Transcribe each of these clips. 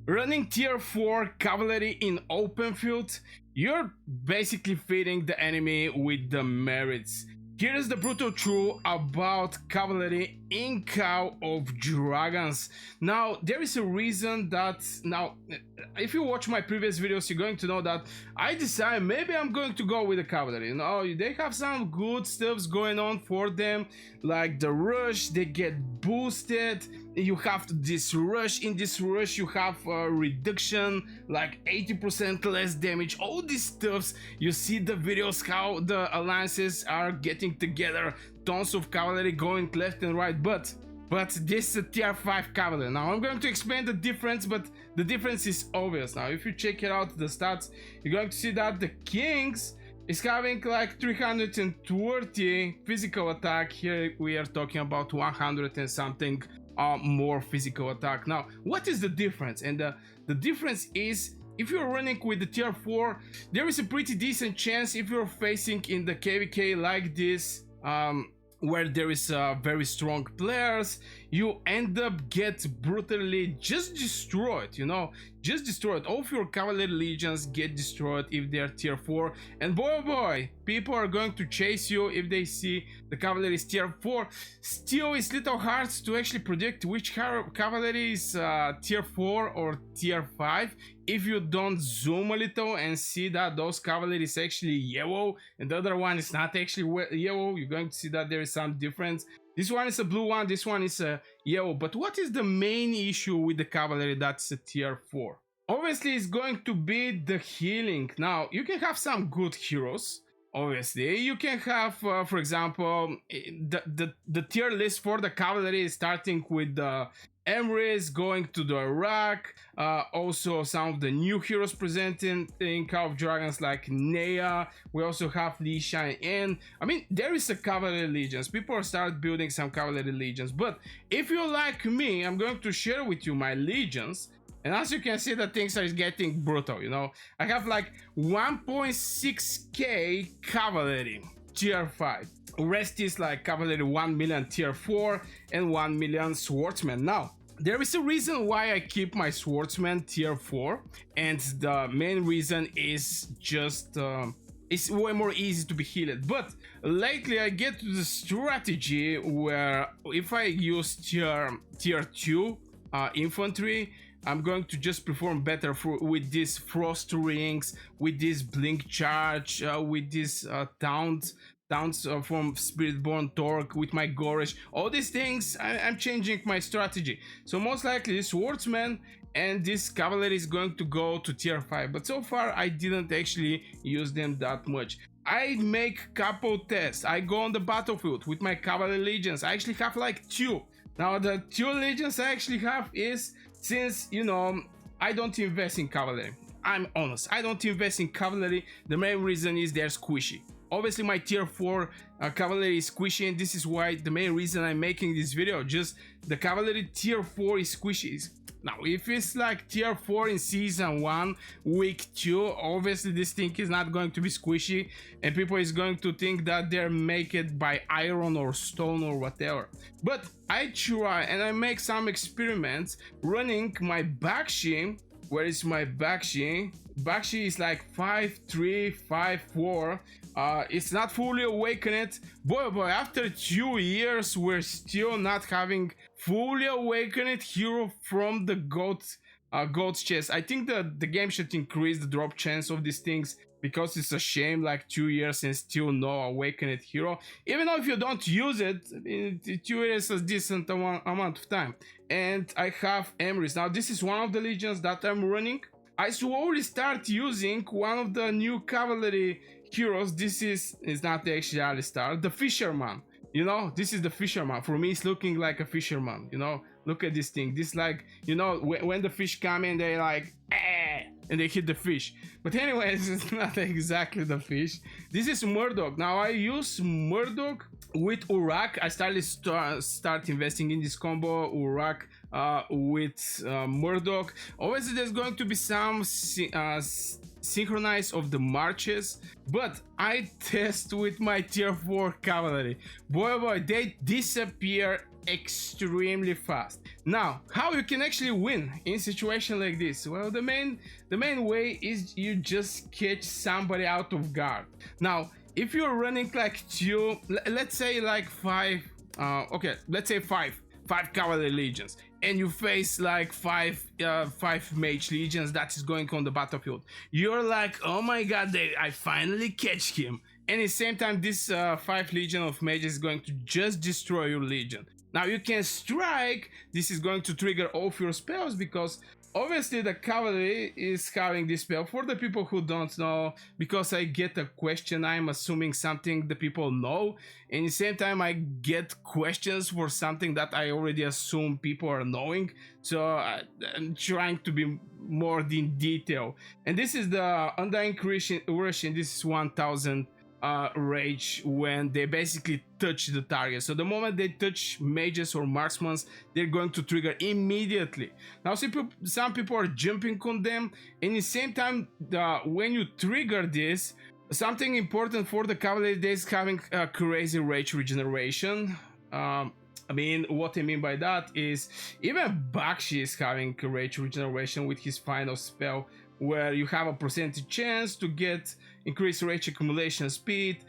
running tier 4 cavalry in open field, you're basically feeding the enemy with the merits. Here is the brutal truth about cavalry in Cav of Dragons. Now, there is a reason that, if you watch my previous videos, you're going to know that I decided maybe I'm going to go with the cavalry. They have some good stuffs going on for them, like the rush, they get boosted. You have this rush. In this rush, you have a reduction, like 80% less damage. All these stuffs, you see the videos how the alliances are getting together, tons of cavalry going left and right, but this is a tier 5 cavalry. Now I'm going to explain the difference, but the difference is obvious. Now if you check it out, the stats, you're going to see that the kings is having like 330 physical attack. Here we are talking about 100 and something more physical attack. Now what is the difference? And the difference is, if you're running with the tier 4, there is a pretty decent chance, if you're facing in the KVK like this, where there is very strong players, you end up get brutally just destroyed, just destroyed. All of your cavalry legions get destroyed if they are tier 4, and boy oh boy, people are going to chase you if they see the cavalry is tier 4. Still, it's little hard to actually predict which cavalry is tier 4 or tier 5 if you don't zoom a little and see that those cavalry is actually yellow and the other one is not actually yellow. You're going to see that there is some difference. This one is a blue one, this one is a yellow. But what is the main issue with the cavalry that's a tier 4? Obviously, it's going to be the healing. Now, you can have some good heroes. Obviously, you can have, for example, the tier list for the cavalry is starting with the Emrys, going to the Urak, also some of the new heroes presented in Cav Dragons like Nea. We also have Lisha, and I mean, there is a cavalry legions. People start building some cavalry legions, but if you like me, I'm going to share with you my legions. And as you can see, the things are getting brutal, I have like 1.6k cavalry tier 5. Rest is like cavalry 1 million tier 4 and 1 million swordsmen. Now, there is a reason why I keep my swordsman tier 4, and the main reason is just it's way more easy to be healed. But lately I get to the strategy where if I use tier 2 infantry, I'm going to just perform better with these frost rings, with this blink charge, with this taunt from Spiritborn Torque, with my Goresh. All these things, I'm changing my strategy. So most likely this swordsman and this cavalry is going to go to tier 5. But so far I didn't actually use them that much. I make couple tests. I go on the battlefield with my cavalry legions. I actually have like 2. Now the 2 legions I actually have is, since I don't invest in cavalry. I'm honest, I don't invest in cavalry. The main reason is they're squishy. Obviously my tier 4 cavalry is squishy, and this is why the main reason I'm making this video. Just the cavalry tier 4 is squishy. Now if it's like tier 4 in season 1 week 2, obviously this thing is not going to be squishy, and people is going to think that they're made by iron or stone or whatever. But I try and I make some experiments running my Bakshi. Where is my Bakshi? Bakshi is like 5'3", 5'4". It's not fully awakened. Boy, after 2 years, we're still not having fully awakened hero from the goat's chest. I think that the game should increase the drop chance of these things, because it's a shame, like 2 years and still no awakened hero. Even though if you don't use it, 2 years is a decent amount of time. And I have Emrys. Now this is one of the legions that I'm running. I slowly start using one of the new cavalry heroes. This is not actually Alistar, the fisherman. This is the fisherman. For me, it's looking like a fisherman. Look at this thing. This, like, when the fish come in, they like, and they hit the fish. But anyways, it's not exactly the fish. This is Murdoch. Now I use Murdoch with Urak. I start investing in this combo, Urak with Murdoch. Obviously there's going to be some synchronize of the marches, but I test with my tier 4 cavalry. Boy, they disappear extremely fast. Now, how you can actually win in situation like this? Well, the main way is you just catch somebody out of guard. Now, if you're running like let's say like five cavalry legions, and you face like five mage legions that is going on the battlefield, you're like, oh my god, I finally catch him. And at the same time, this 5 legion of mages is going to just destroy your legion. Now you can strike. This is going to trigger all of your spells, because obviously the cavalry is having this spell. For the people who don't know, because I get a question, I'm assuming something the people know, and at the same time I get questions for something that I already assume people are knowing, so I'm trying to be more in detail. And this is the Undying Russian. This is 1000 rage when they basically touch the target. So the moment they touch mages or marksmen, they're going to trigger immediately. Now some people are jumping on them, and at the same time, when you trigger this, something important for the cavalry is having a crazy rage regeneration. I mean, what I mean by that is even Bakshi is having rage regeneration with his final spell, where you have a percentage chance to get increased rage accumulation speed.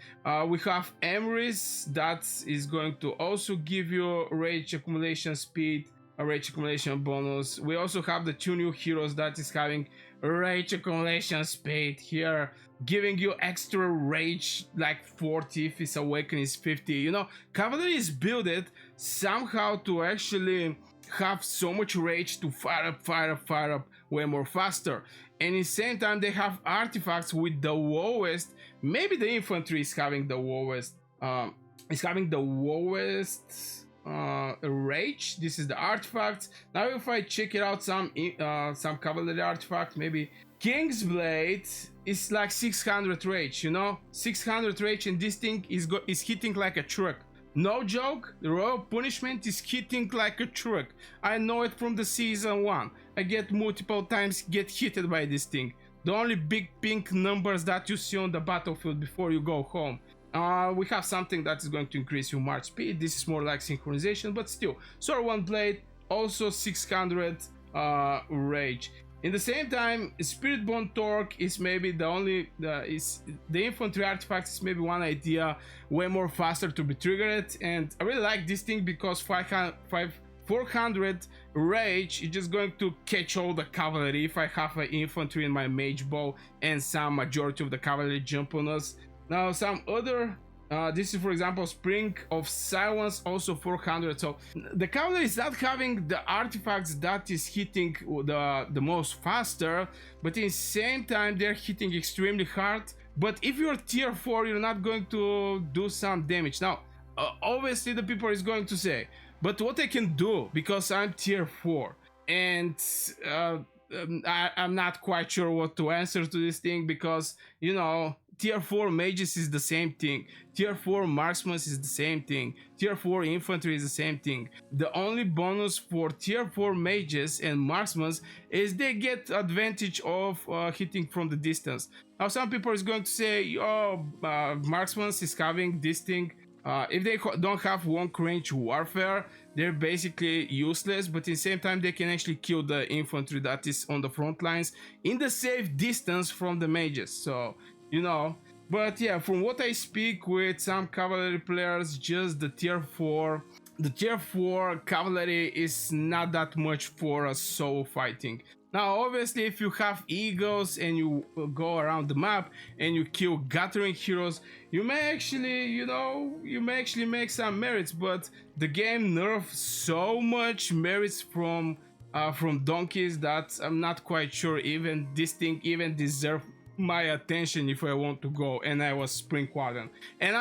We have Emrys that is going to also give you rage accumulation speed, a rage accumulation bonus. We also have the 2 new heroes that is having rage accumulation speed here, giving you extra rage like 40 if his awakening is 50. You know, cavalry is built somehow to actually have so much rage to fire up way more faster. And at the same time, they have artifacts with the lowest. Maybe the infantry is having the lowest. Rage. This is the artifacts. Now, if I check it out, some cavalry artifact, maybe King's Blade is like 600 rage. You know, 600 rage, and this thing is hitting like a truck. No joke, the Royal Punishment is hitting like a truck. I know it from the season 1. I get multiple times hit by this thing. The only big pink numbers that you see on the battlefield before you go home. We have something that is going to increase your march speed. This is more like synchronization, but still. Sword 1 Blade, also 600 rage. In the same time, Spirit Bone Torque is maybe the infantry artifact is maybe one idea way more faster to be triggered, and I really like this thing because 400 rage is just going to catch all the cavalry if I have an infantry in my mage bow and some majority of the cavalry jump on us. Now some other this is, for example, Spring of Silence, also 400. So the cavalry is not having the artifacts that is hitting the most faster, but in the same time they're hitting extremely hard. But if you're tier 4, you're not going to do some damage. Now obviously the people is going to say, but what I can do, because I'm tier 4 and I'm not quite sure what to answer to this thing, because, you know, tier 4 mages is the same thing, tier 4 marksmen is the same thing, tier 4 infantry is the same thing. The only bonus for tier 4 mages and marksmen is they get advantage of hitting from the distance. Now some people is going to say, oh, marksmen is having this thing. If they don't have long range warfare, they're basically useless, but at the same time they can actually kill the infantry that is on the front lines in the safe distance from the mages. So, you know, but yeah, from what I speak with some cavalry players, just the tier 4 cavalry is not that much for a solo fighting. Now obviously if you have eagles and you go around the map and you kill gathering heroes, you may actually, you know, make some merits, but the game nerfs so much merits from donkeys that I'm not quite sure even this thing even deserves my attention if I want to go. And I was Spring Warden, and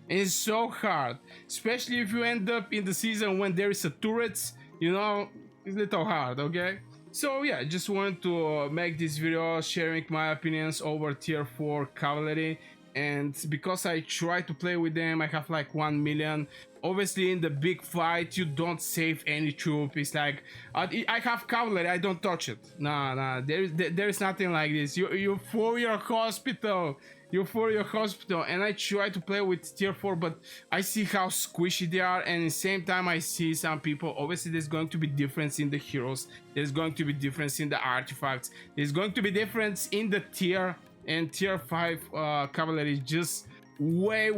it's so hard, especially if you end up in the season when there is a turrets, you know, it's a little hard, okay? So yeah, I just wanted to make this video sharing my opinions over tier 4 cavalry, and because I try to play with them, I have like 1 million Obviously in the big fight you don't save any troop. It's like I have cavalry, I don't touch it. Nah, there is nothing like this. You for your hospital, you for your hospital. And I try to play with tier 4, but I see how squishy they are, and at the same time I see some people. Obviously there's going to be difference in the heroes, there's going to be difference in the artifacts, there's going to be difference in the tier, and tier 5 cavalry is just way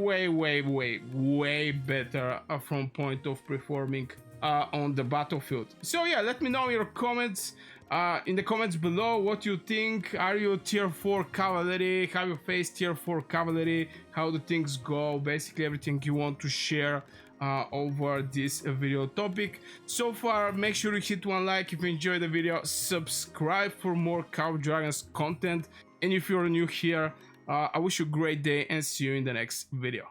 better from point of performing on the battlefield. So yeah, let me know in your comments, in the comments below, what you think. Are you tier 4 cavalry? Have you faced tier 4 cavalry? How do things go? Basically everything you want to share over this video topic. So far, make sure you hit one like if you enjoyed the video, subscribe for more Cav Dragons content, and if you're new here, I wish you a great day and see you in the next video.